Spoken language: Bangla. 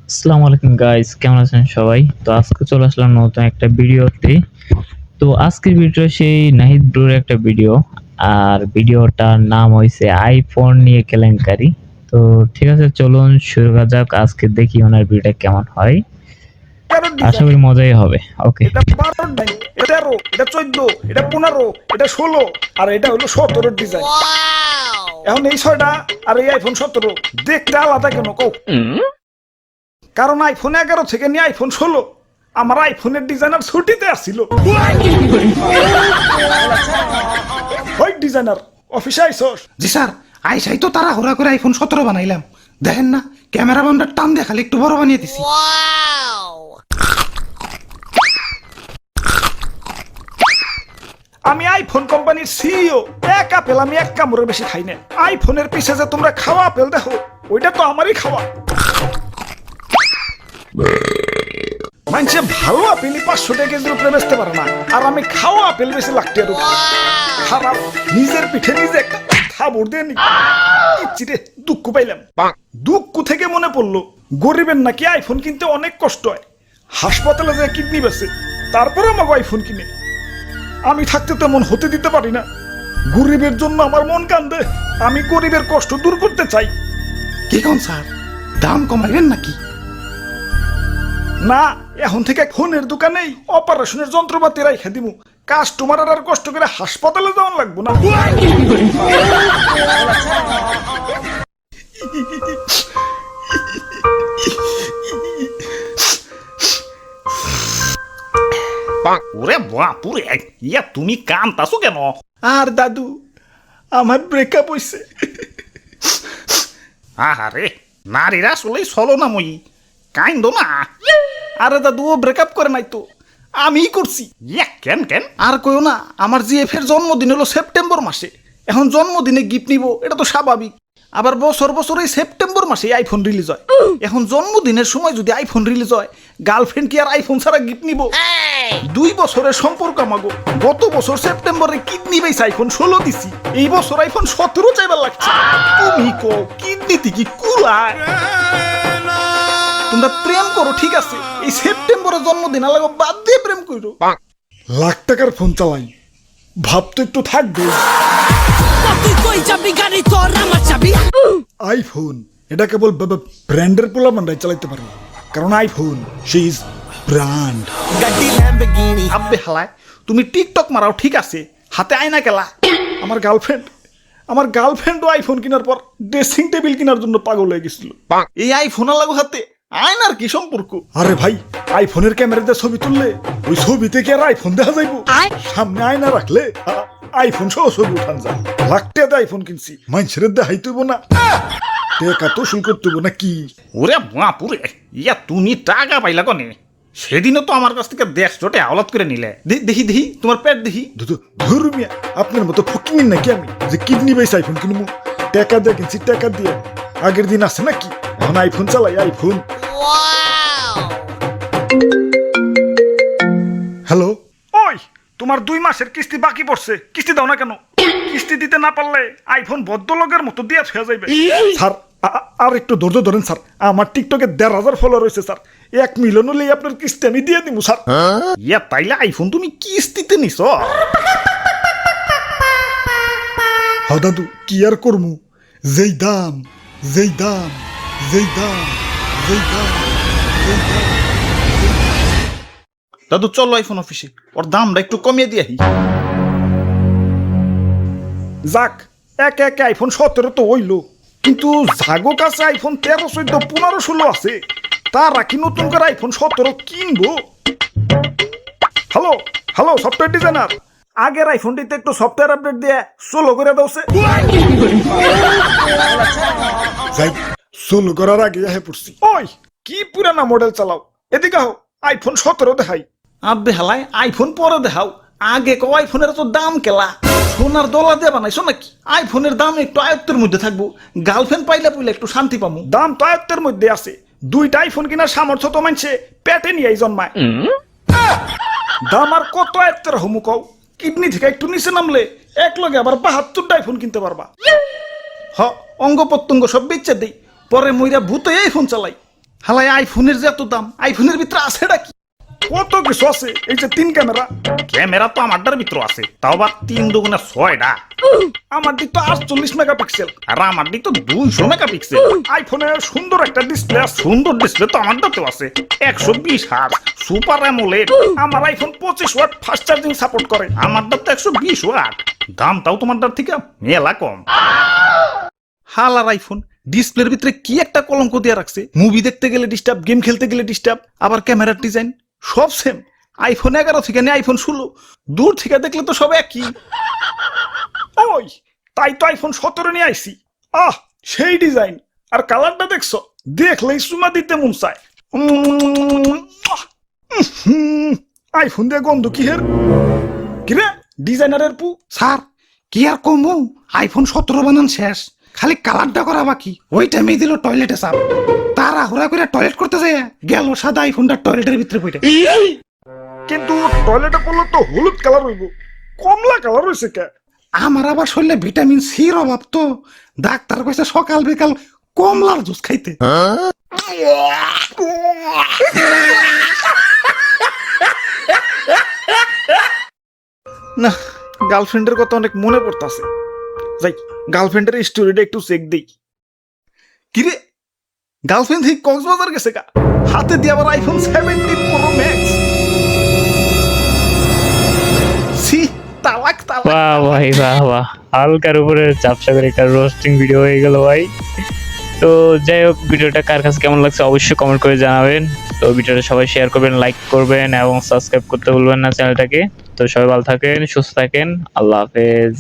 আসসালামু আলাইকুম গাইস, কেমন আছেন সবাই? তো আজকে চলে আসলাম নতুন একটা ভিডিওতে। তো আজকের ভিডিও সেই নাহিদ ব্রোর একটা ভিডিও, আর ভিডিওটার নাম হইছে আইফোন নিয়ে কেলেঙ্কারি। তো ঠিক আছে, চলুন শুরু করা যাক। আজকে দেখি ওনার ভিডিওটা কেমন হয়, আশা করি মজাই হবে। ওকে, এটা 12 নাই, এটা 13, এটা 14, এটা 15, এটা 16 আর এটা হলো 17 ডিজাইন। এখন এই 6টা আর এই আইফোন 17 দেখতে আলাদা কেন কও? কারণ আইফোন 11 থেকে নিয়ে আইফোন 16 আমার আইফোনের ডিজাইনার ছুটিতে আসছিল। ওই ডিজাইনার অফিসে আইছস? জি স্যার, আইসাই তো তারা হুরা করে আইফোন 17 বানাইলাম। দেখেন না, ক্যামেরা বামটা টান দিয়ে খালি একটু বড় বানিয়ে দিছি। আমি আইফোন কোম্পানির সিইও, এক আপেল আমি এক কামড়ের বেশি খাই না। আইফোনের পিছে যে তোমরা খাওয়া আপেল দেখো, ওইটা তো আমারই খাওয়া। মানুষে ভালো আপেলই 500 টাকা কেজির উপরে বেচতে পারে না, আর আমি খাওয়া আপেল বেশি লাগতে আর খারাপ। নিজের পিঠে নিজে একটা থাবড় দিয়ে নি চিরে দুঃখ পাইলাম। দুঃখ থেকে মনে পড়লো, গরিবের নাকি আইফোন কিনতে অনেক কষ্ট হয়। হাসপাতালে যে কিডনি বেছে তারপরে আমাকে আইফোন কিনে। আমি থাকতে তেমন হতে দিতে পারি না। গরিবের জন্য আমার মন কান্দে। আমি গরিবের কষ্ট দূর করতে চাই। কি কোন স্যার, দাম কমাইবেন নাকি? না, এখন থেকে ফোনের দোকানেই অপারেশনের যন্ত্রপাতি রাইখা দিমু। কাস্টমার আর কষ্ট করে হাসপাতালে যাওয়ার লাগবো না। ওরে বাপুরে, ইয়া তুমি কান্তাছো কেন? আর দাদু, আমার ব্রেকআপ হইছে। আহারে, নারীরা আসলেই চলো না মই, কাইন্দ না। আরে দাদু, ও ব্রেকআপ করে নাই তো, আমিই করছি। ইয়া কেন কেন? আর কইও না, আমার জিএফ এর জন্মদিন হলো সেপ্টেম্বর মাসে। এখন জন্মদিনে গিফট নিব, এটা তো স্বাভাবিক। আবার বছর বছর এই সেপ্টেম্বর মাসে আইফোন রিলিজ হয়। এখন জন্মদিনের সময় যদি আইফোন রিলিজ হয়, গার্লফ্রেন্ড কি আর আইফোন ছাড়া গিফট নিব? 2 বছরের সম্পর্ক আমাগো। গত বছর সেপ্টেম্বরে কিডনি বেস আইফোন 16 দিছি, এই বছর আইফোন 17 চাইবার লাগছে। তুমি কো কিডনিতে কি কুলায়? তোমরা প্রেম করো ঠিক আছে, এই সেপ্টেম্বরের জন্মদিন আলাগো বাদ দিয়ে প্রেম করো। লাখ টাকার ফোন চালাই, ভাব তো একটু থাকবে। আইফোন এটা কেবল ব্র্যান্ডের পোলাপানরাই চালাইতে পারে, কারণ আইফোন সে ইজ ব্র্যান্ড। আব্বে হালায়, তুমি টিকটক মারাও ঠিক আছে, হাতে আয়না কেলা। আমার গার্লফ্রেন্ডও আইফোন কেনার পর ড্রেসিং টেবিল কেনার জন্য পাগল হয়ে গেছিল। এই আইফোন লাগো হাতে আয়নার কি সম্পর্ক? আরে ভাই, আইফোনের ক্যামেরাতে ছবি তুললে ওই ছবি থেকে আর আইফোন দেখা যাইবো? সামনে আয়না রাখলে আইফোন সহ ছবি উঠান যায়। লাখটা আইফোন কিনছি, মানুষের দেখাই তুইব না, টেকা তো শুল করতে না কি? ওরে বাপুরে, ইয়া তুমি টাকা পাইলা কনে? সেদিনও তো আমার কাছ থেকে 150 টাকা আওলাদ করে নিলে। দেখি তোমার পেট দেখি। ধরু মিয়া, আপনার মতো ফকিং নাকি আমি যে কিডনি বেস আইফোন কিনবো? টাকা দিয়ে কিনছি, টাকা দিয়ে। আগের দিন আছে নাকি? এখন আইফোন চালাই, আইফোন। হ্যালো, ওই তোমার 2 মাসের কিস্তি বাকি পড়ছে, কিস্তি দাও না কেন? কিস্তি দিতে না পারলে আইফোন ভদ্রলোকের মতো দিয়ে ছুঁয়ে যাইবে। স্যার আর একটু ধৈর্য ধরেন স্যার, আমার টিকটকে 1,500 ফলোয়ার রয়েছে স্যার। 1 মিলিয়ন হলেই আপনার কিস্তি আমি দিয়ে দিব স্যার। ইয়া তাইলে আইফোন তুমি কিস্তিতে নিছ? হ্যাঁ দাদু, কি আর করমু? যেই দাম, যেই দাম, যেই দাম, যেই দাম, যেই দাম। দাদু চলো আইফোন অফিসে, ওর দামটা একটু কমিয়ে দিয়ে। যাক, একে আইফোন 17 তো হইলো, কিন্তু জাগো কাছে আইফোন 13, 14, 15, 16 আছে। তারা কি নতুন করে আইফোন 17 কিনবো? হ্যালো সফটওয়্যার ডিজাইনার, আগের আইফোনটিতে একটু সফটওয়্যার আপডেট দিয়ে সোলো করে দাওছে। যাই, সোলো করার আগে পড়ছি। ওই কি পুরানা মডেল চালাও, এদিকে আও, আইফোন 17 দেখাই। আব্বে হালায়, আইফোন পরে দেখাও, আগে কো আইফোনের তো দাম কেলা। সোনার দলা দিয়ে বানাইছো নাকি? আইফোনের দাম একটু আয়ত্তের মধ্যে থাকবো, গার্লফ্রেন্ড পাইলে একটু শান্তি পাবো। দাম তো আয়ত্তের মধ্যে আছে, 2টা আইফোন কেনার সামর্থ্য তো মানছে পেটে নিয়ে জন্মায়। দাম আর কত আয়ত্তের হমু কও? কিডনি থেকে একটু নিচে নামলে এক লগে আবার 72টা আইফোন কিনতে পারবা। অঙ্গ প্রত্যঙ্গ সব বেচে দেই, পরে মইরা ভূতে আইফোন চালাই। হালাই আইফোনের যে এত দাম, আইফোনের ভিতরে আছেটা কি? কত কিছু আছে, এই যে 3 ক্যামেরা। ক্যামেরা তো আমারটার ভিতর আছে, তাও আবার 3 দুগুণে 6টা। আমার দিক তো 48 মেগাপিক্সেল। আর আমার দিক তো 200 মেগাপিক্সেল। আইফোনের সুন্দর একটা ডিসপ্লে আছে। সুন্দর ডিসপ্লে তো আমারটাতেও আছে, 120 হার্জ সুপার অ্যামোলেড। আমার iPhone 25 watt fast charging support করে। আমারটা তো 120 ওয়াট। দামটাও তোমারটার থেকে মেলা কম। হালার আইফোন ডিসপ্লের ভিতরে কি একটা কলঙ্ক দিয়ে রাখছে। মুভি দেখতে গেলে ডিস্টার্ব, গেম খেলতে গেলে ডিস্টার্ব, আবার ক্যামেরার ডিজাইন সব সেম। আইফোন 11 থেকে নিয়ে আইফোন 16, দূর থেকে দেখলে তো সব একই। ওই তাই তো আইফোন 17 নিয়ে আইছি। আহ, সেই ডিজাইন আর কালারটা দেখছো, দেখলেই সুমা দিতে মন চায়। আইফোন দিয়ে গন্ধ কি হের? কিরে ডিজাইনারের পু? স্যার কি আর কমু, আইফোন 17 বানান শেষ, খালি কালারটা করা বাকি। ওই টাইমে দিল টয়লেটে সাপ, তারা হুড়া করে টয়লেট করতে যায়, গেল সাদা আইফোনটা টয়লেটের ভিতরে পড়ে। কিন্তু টয়লেটে পড়লে তো হলুদ কালার হইব, কমলা কালার হইছে কে? আমার আবার শরীরে ভিটামিন সির অভাব তো, ডাক্তার কইছে সকাল বিকাল কমলার জুস খাইতে। না, গার্লফ্রেন্ডের কথা অনেক মনে পড়তাছে। যাই গার্লফ্রেন্ডের স্টোরিটা একটু চেক দেই। কিরে গার্লফ্রেন্ড থেকে কক্সবাজার গেছে গা, হাতে দিয়ে আবার আইফোন 17 প্রো ম্যাক্স। সি তালাক তালাক। বাহ ভাই বাহ বাহ, হালকার উপরে চাপসা করে একটা রোস্টিং ভিডিও হয়ে গেল ভাই। তো যাই হোক, ভিডিওটা কার কাছে কেমন লাগছে অবশ্যই কমেন্ট করে জানাবেন। তো ভিডিওটা সবাই শেয়ার করবেন, লাইক করবেন এবং সাবস্ক্রাইব করতে ভুলবেন না চ্যানেলটাকে। তো সবাই ভালো থাকেন, সুস্থ থাকেন, আল্লাহ হাফেজ।